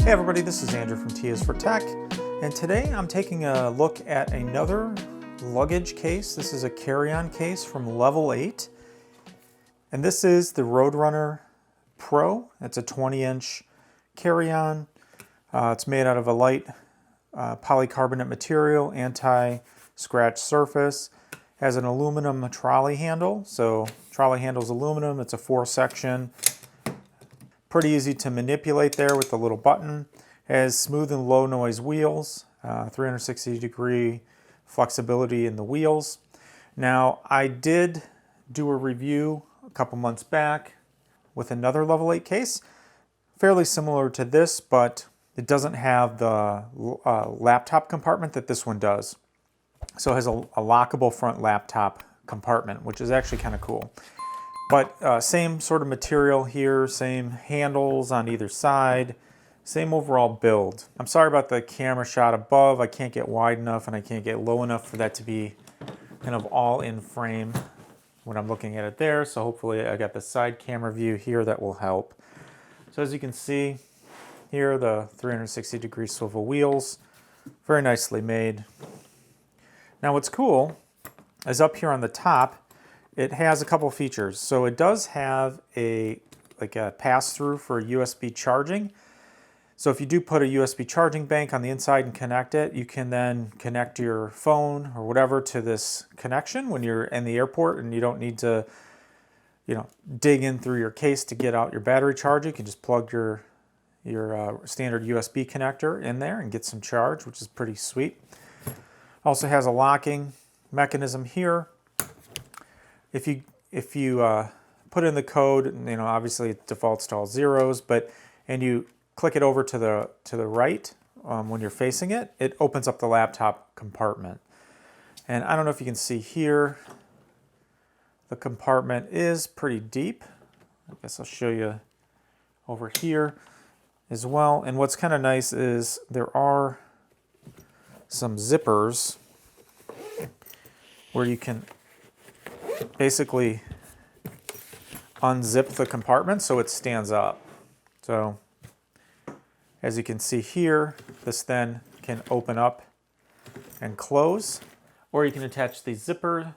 Hey everybody, this is Andrew from T is for Tech, and today I'm taking a look at another luggage case. This is a carry-on case from Level8, and this is the Roadrunner Pro. It's a 20-inch carry-on. It's made out of a light polycarbonate material, anti-scratch surface. Has an aluminum trolley handle, so trolley handle's aluminum. It's a 4-section. Pretty easy to manipulate there with the little button. Has smooth and low noise wheels, 360-degree flexibility in the wheels. Now, I did do a review a couple months back with another Level8 case, fairly similar to this, but it doesn't have the laptop compartment that this one does. So it has a lockable front laptop compartment, which is actually kind of cool. But same sort of material here, same handles on either side, same overall build. I'm sorry about the camera shot above. I can't get wide enough and I can't get low enough for that to be kind of all in frame when I'm looking at it there. So hopefully I got the side camera view here that will help. So as you can see here, the 360-degree swivel wheels, very nicely made. Now what's cool is up here on the top, it has a couple features. So it does have a pass-through for USB charging. So if you do put a USB charging bank on the inside and connect it, you can then connect your phone or whatever to this connection when you're in the airport and you don't need to, dig in through your case to get out your battery charger. You can just plug your standard USB connector in there and get some charge, which is pretty sweet. Also has a locking mechanism here. If you put in the code, obviously it defaults to all zeros, and you click it over to the right when you're facing it, it opens up the laptop compartment. And I don't know if you can see here, the compartment is pretty deep. I guess I'll show you over here as well. And what's kind of nice is there are some zippers where you can basically unzip the compartment so it stands up. So as you can see here, this then can open up and close, or you can attach the zipper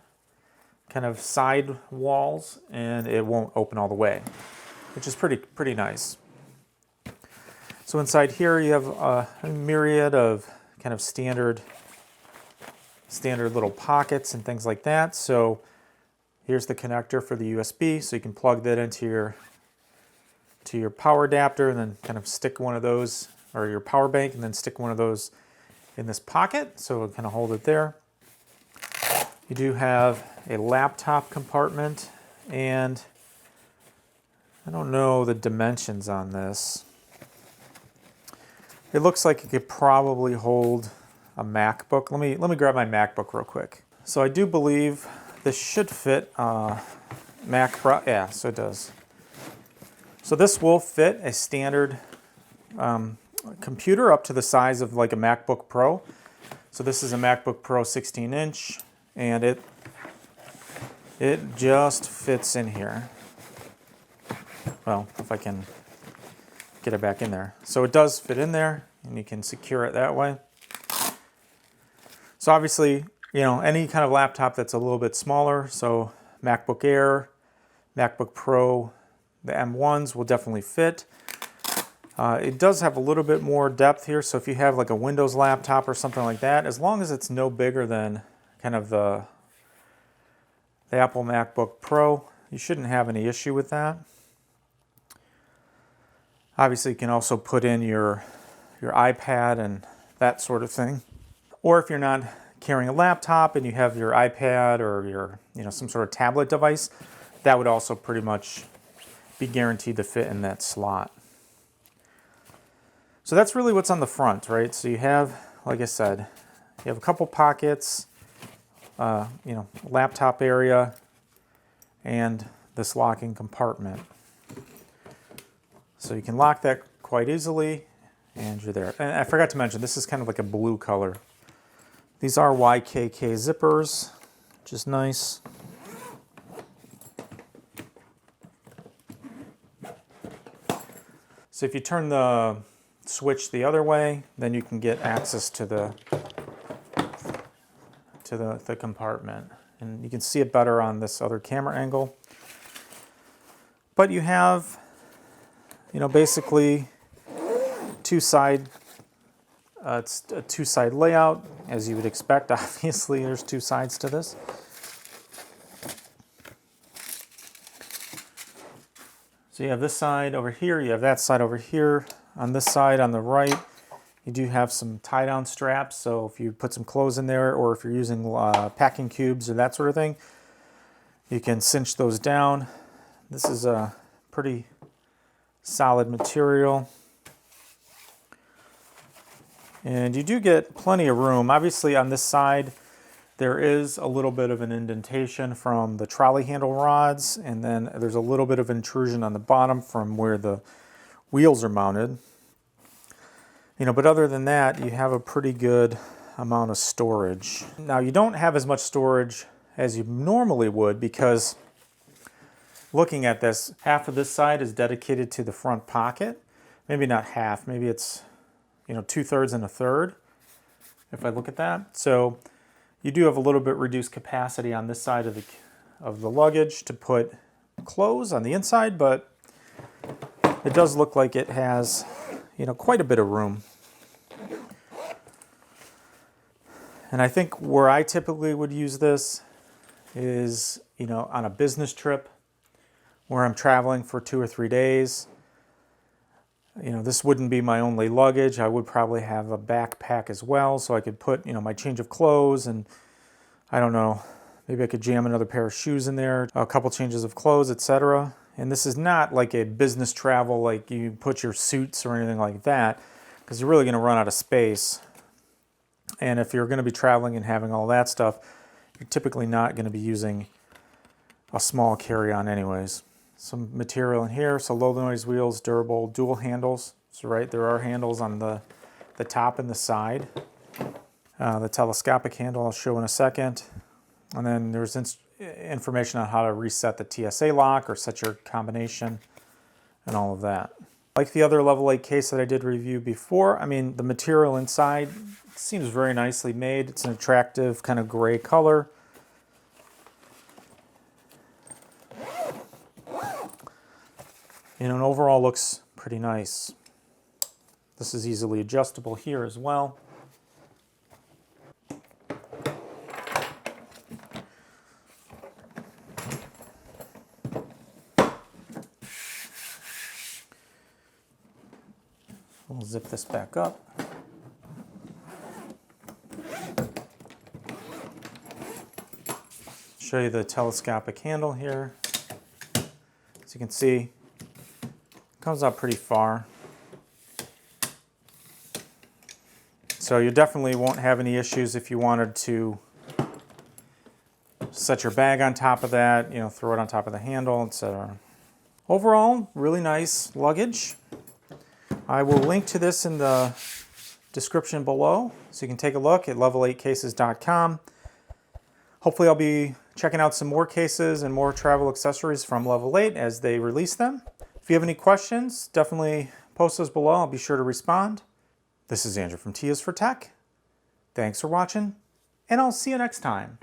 kind of side walls and it won't open all the way, which is pretty nice. So inside here you have a myriad of kind of standard little pockets and things like that. So here's the connector for the USB, so you can plug that into your power adapter and then kind of stick one of those, or your power bank, and then stick one of those in this pocket, so it'll kind of hold it there. You do have a laptop compartment, and I don't know the dimensions on this. It looks like it could probably hold a MacBook. Let me grab my MacBook real quick. So I do believe this should fit Mac Pro. Yeah, so it does. So this will fit a standard computer up to the size of like a MacBook Pro. So this is a MacBook Pro 16-inch, and it just fits in here. Well, if I can get it back in there. So it does fit in there, and you can secure it that way. So obviously, any kind of laptop that's a little bit smaller, so MacBook Air, MacBook Pro, the M1s will definitely fit. It does have a little bit more depth here, so if you have like a Windows laptop or something like that, as long as it's no bigger than kind of the Apple MacBook Pro, you shouldn't have any issue with that. Obviously, you can also put in your iPad and that sort of thing. Or if you're not carrying a laptop and you have your iPad or your some sort of tablet device, that would also pretty much be guaranteed to fit in that slot. So that's really what's on the front, right? So you have, like I said, you have a couple pockets, laptop area, and this locking compartment. So you can lock that quite easily, and you're there. And I forgot to mention, this is kind of like a blue color. These are YKK zippers, which is nice. So if you turn the switch the other way, then you can get access to the compartment. And you can see it better on this other camera angle. But you have, you know, basically it's a two-side layout, as you would expect. Obviously, there's two sides to this. So you have this side over here, you have that side over here. On this side, on the right, you do have some tie-down straps, so if you put some clothes in there, or if you're using packing cubes or that sort of thing, you can cinch those down. This is a pretty solid material. And you do get plenty of room. Obviously on this side, there is a little bit of an indentation from the trolley handle rods, and then there's a little bit of intrusion on the bottom from where the wheels are mounted. You know, but other than that, you have a pretty good amount of storage. Now, you don't have as much storage as you normally would, because looking at this, half of this side is dedicated to the front pocket. Maybe not half, maybe it's, you know, 2/3 and 1/3, if I look at that. So you do have a little bit reduced capacity on this side of the luggage to put clothes on the inside, but it does look like it has, you know, quite a bit of room. And I think where I typically would use this is, you know, on a business trip where I'm traveling for 2 or 3 days. You know, this wouldn't be my only luggage. I would probably have a backpack as well, so I could put, you know, my change of clothes, and I don't know, maybe I could jam another pair of shoes in there, a couple changes of clothes, etc. And this is not like a business travel, like you put your suits or anything like that, because you're really going to run out of space. And if you're going to be traveling and having all that stuff, you're typically not going to be using a small carry-on anyways. Some material in here, so low noise wheels, durable, dual handles. So right, there are handles on the top and the side. The telescopic handle I'll show in a second. And then there's information on how to reset the TSA lock or set your combination and all of that. Like the other Level 8 case that I did review before, I mean, the material inside seems very nicely made. It's an attractive kind of gray color. You know, and overall looks pretty nice. This is easily adjustable here as well. We'll zip this back up. Show you the telescopic handle here. As you can see, comes out pretty far. So you definitely won't have any issues if you wanted to set your bag on top of that, you know, throw it on top of the handle, etc. Overall, really nice luggage. I will link to this in the description below, so you can take a look at level8cases.com. Hopefully I'll be checking out some more cases and more travel accessories from Level 8 as they release them. If you have any questions, definitely post those below. I'll be sure to respond. This is Andrew from T is for Tech. Thanks for watching, and I'll see you next time.